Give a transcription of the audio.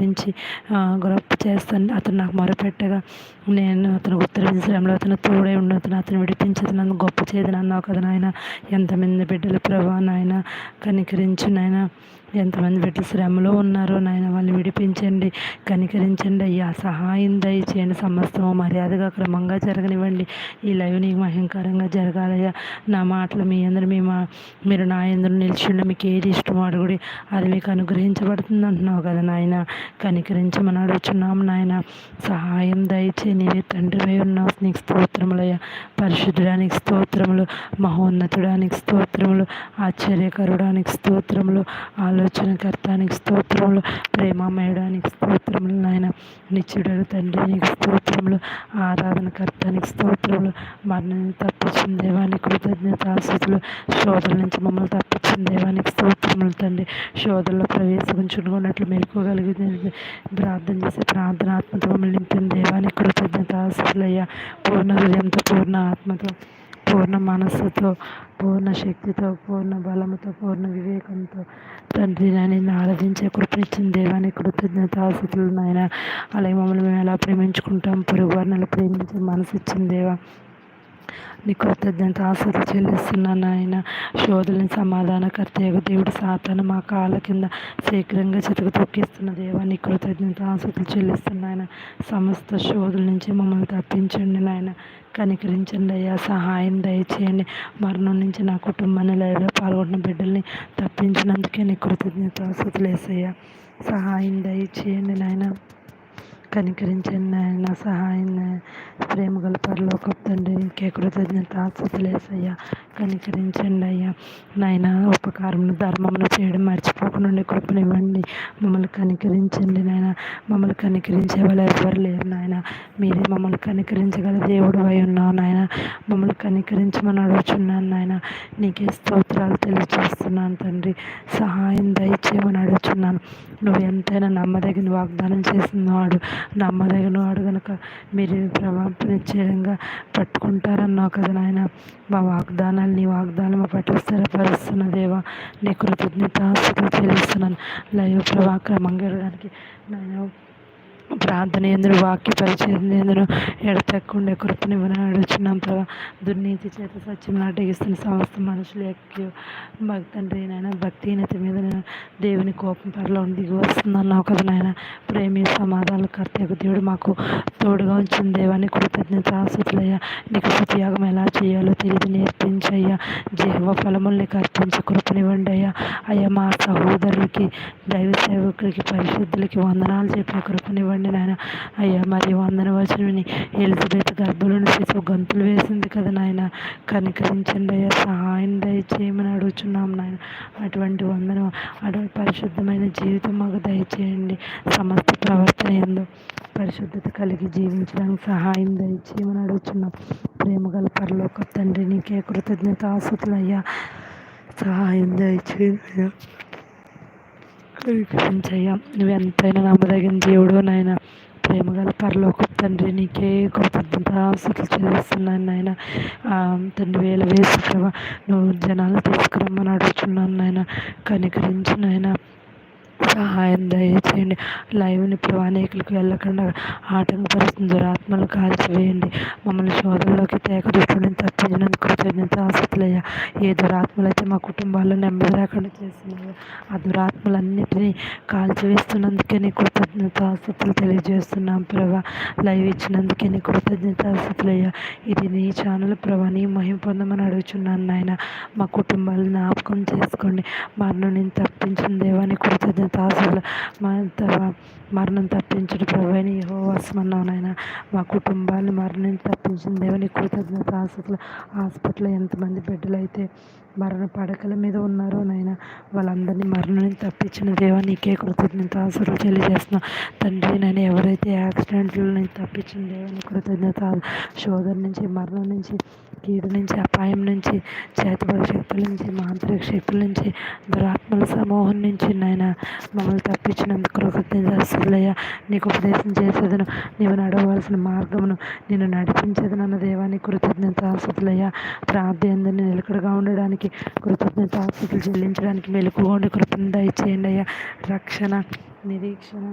విడిపించి గొప్ప చేస్తాను. అతను నాకు మొరపెట్టగా నేను అతను ఉత్తరమైన శ్రమలో అతను తోడై ఉండు, అతను విడిపించి నన్ను గొప్ప చేయదని అన్నావు కదా నాయన. ఎంతమంది బిడ్డలు ప్రభా నాయన కనికరించు నాయన. ఎంతమంది బిడ్డలు శ్రమలో ఉన్నారో నాయన, వాళ్ళని విడిపించండి, కనికరించండి అయ్యా. సహాయం దయచేయండి. సమస్తము మర్యాదగా క్రమంగా జరగనివ్వండి. ఈ లైవ్ నీకు మహింకరంగా జరగాలయ్యా. నా మాటలు మీ అందరూ మీరు నా అందరూ నిలిచిండి. మీకు ఏది ఇష్టమో అడుగుడి, అది మీకు అనుగ్రహించబడుతుంది అంటున్నావు కదా నాయన. కనికరించమని అడుగుచున్నాము నాయన. సహాయం దయచే. నీవే తండ్రివై ఉన్నావు. నీకు స్తోత్రములయ్యా. పరిశుద్ధుడానికి స్తోత్రములు, మహోన్నతుడానికి స్తోత్రములు, ఆశ్చర్యకరుడానికి స్తోత్రములు, ఆలోచనకర్తానికి స్తోత్రములు, ప్రేమమయడానికి స్తోత్రములు నాయన. నిత్యుడకు తండ్రి నీకు స్తోత్రములు, ఆరాధనకర్తానికి స్తోత్రములు, మరణాన్ని తప్పించిన దేవానికి కృతజ్ఞతాస్తుతులు, శోధన నుంచి మమ్మల్ని తప్పించిన దేవానికి స్తోత్రములు తండ్రి. శోధనలో ప్రవేశించుకున్నట్లు మెలుకోగలిగింది ప్రార్థన చేసే ప్రార్థనాత్మతో మమ్మల్ని నింపిన దేవానికి కృతజ్ఞతాస్తుతులయ్యా. పూర్ణ హృదయంతో, పూర్ణ ఆత్మతో, పూర్ణ మనస్సుతో, పూర్ణ శక్తితో, పూర్ణ బలముతో, పూర్ణ వివేకంతో తండ్రి నేను ఆరాధించే కృపనిచ్చిన దేవానికి కృతజ్ఞతాస్తుతులు నాయన. అలాగే మమ్మల్ని మేము ఎలా ప్రేమించుకుంటాం, పొరుగు వారిని ఎలా ప్రేమించే మనసు ఇచ్చిన దేవా నీ కృతజ్ఞతాస్తుతులు చెల్లిస్తున్నాను ఆయన. శోధులని సమాధానకర్త దేవుడు సాతాను మా కాళ్ళ కింద శీఘ్రంగా చితక తొక్కిస్తున్న దేవా నీ కృతజ్ఞతాస్తుతులు చెల్లిస్తున్నాయన. సమస్త శోధుల నుంచి మమ్మల్ని తప్పించండి నాయన. కనికరించండి అయ్యా. సహాయం దయచేయండి. మరణం నుంచి నా కుటుంబాన్ని లైవ్లో పాల్గొన్న బిడ్డల్ని తప్పించినందుకే నీ కృతజ్ఞతాస్తుతులు యేసయ్యా. సహాయం దయచేయండి నాయన. కనికరించండి నాయన. సహాయం ప్రేమ గల పరలోకపు తండ్రి నీకే కృతజ్ఞతాస్తుతులు యేసయ్యా. కనికరించండి అయ్యా నాయన. ఉపకారమును ధర్మమును చేయడం మర్చిపోకుండా కృపనివ్వండి. మమ్మల్ని కనికరించండి నాయన. మమ్మల్ని కనికరించే వాళ్ళు ఎవరు లేరు నాయన. మీరే మమ్మల్ని కనికరించగల దేవుడు అయి ఉన్నావు నాయన. మమ్మల్ని కనికరించమని అడుగుచున్నాను నాయన. నీకే స్తోత్రాలు తెలియజేస్తున్నాను తండ్రి. సహాయం దయచేయమని అడుగుచున్నాను. నువ్వు ఎంతైనా నమ్మదగిన వాగ్దానం చేసినవాడు, నమ్మదగిన వాడు కనుక మీరు నిశ్చయంగా పట్టుకుంటారన్నావు కదా నాయన. మా వాగ్దానాలు నీ వాగ్దానం మా పట్ల స్థిరపరుస్తున్న దేవా నీ కృతజ్ఞతాస్తుతులు చెల్లిస్తున్నాను. లైవ్ ప్రభా క్రమంగా ఎడడానికి నాయన ప్రార్థన ఎందును, వాక్య పరిచయం ఎందును ఎడతెక్కుండే కృపనివ్వని అడుగుచున్నాం ప్రభా. దుర్నీతి చేత సత్యం నాటగిస్తున్న సమస్త మనుషులు ఎక్కువ భక్తండ్రి నాయన. భక్తిహీనత మీద దేవుని కోపం పరలో దిగి వస్తుందన్నావు కదా నాయన. ప్రేమి సమాధానాలు కర్తయ్య దేవుడు మాకు తోడుగా ఉంచిన దేవాన్ని కృతజ్ఞతాస్తుతులయ్యా. నీకు స్తుతియాగం ఎలా చేయాలో తెలియదు నేర్పించయ్యా. జీవ ఫలముల్ని కర్పించి కృపనివ్వండి అయ్యా. అయ్యా మా సహోదరులకి, దైవ సేవకులకి, పరిశుద్ధులకి వందనాలు చెప్పే కృపనివ్వండి నాయన. అయ్యా మరి వందన వచనని ఎలిజబెత్ గర్భంలోని శిశువు గంతులు వేసింది కదా నాయన. కనికరించండి అయ్యా. సహాయం దయచేయమని అడుగుచున్నాం నాయన. అటువంటి అటువంటి పరిశుద్ధమైన జీవితం మాకు దయచేయండి. సమస్త ప్రవర్తన యందు పరిశుద్ధత కలిగి జీవించడానికి సహాయం దయచేయమని అడుగుచున్నాం. ప్రేమగల పరలోక తండ్రి నీకే కృతజ్ఞతాస్తుతులయ్యా. సహాయం దయచేయ. కనికరించయ్యా. నువ్వు ఎంతైనా నమ్మదగిన దేవుడు నాయన. ప్రేమగల పరలోక తండ్రి నీకే కృతజ్ఞతాస్తుతులు చెల్లిస్తున్నాను నాయన. తండ్రి వేల వేసి ప్రభా నువ్వు జనాలు తీసుకురమ్మని అడుగుతున్నాను నాయన. కనికరించు నాయన. సహాయం దయచేయండి. లైవ్ని ప్రవాణికులకు వెళ్ళకుండా ఆటంకపరుస్తున్న దురాత్మలు కాల్చివేయండి. మమ్మల్ని శోధనలోకి తేక దృష్టిని తప్పించినందుకు కృతజ్ఞతాస్తుతులయ్యా. ఏ దురాత్మలు అయితే మా కుటుంబాల్లో నెమ్మది లేకుండా చేస్తున్నాయో ఆ దురాత్మలన్నిటినీ కాల్చివేస్తున్నందుకే నీ కృతజ్ఞతాస్తుతులు తెలియజేస్తున్నాం ప్రభా. లైవ్ ఇచ్చినందుకే నీ కృతజ్ఞతాస్తుతులయ్యా. ఇది నీ ఛానల్ ప్రభా. నీ మహిమ పొందమని అడుగుచున్నాను నాయన. మా కుటుంబాలను జ్ఞాపకం చేసుకోండి. మరణం నేను తప్పించిన దేవాన్ని కృతజ్ఞతాస్తుతులు. మరణం తప్పించడు ప్రభువైన యెహోవా వశమన్నావు నాయన. మా కుటుంబాన్ని మరణం తప్పించిన దేవాన్ని కృతజ్ఞతాస్తుతులు. హాస్పిటల్లో ఎంతమంది బిడ్డలు అయితే మరణ పడకల మీద ఉన్నారో నాయన, వాళ్ళందరినీ మరణం తప్పించిన దేవా నీకే కృతజ్ఞతాస్తుతులు తెలియజేస్తున్నాం తండ్రి. నేను ఎవరైతే యాక్సిడెంట్ల నుంచి తప్పించిన దేవాన్ని కృతజ్ఞత. శోధన నుంచి, మరణం నుంచి, కీడు నుంచి, అపాయం నుంచి, చేతబడి శక్తుల నుంచి, మాంత్రిక శక్తుల నుంచి, దురాత్మల సమూహం నుంచి నాయన మమ్మల్ని తప్పించినందుకు కృతజ్ఞతాస్తుతులయ్యా. నీకు ఉపదేశం చేసేదను, నీవు నడవలసిన మార్గమును నేను నడిపించేదనన్న దేవాన్ని కృతజ్ఞతాస్తుతులయ్యా. ప్రార్థన నిలకడగా ఉండడానికి కృతజ్ఞతాస్తుతులు చెల్లించడానికి మెలకువగా ఉండే కృపను దయచేయండి అయ్యా. రక్షణ, నిరీక్షణ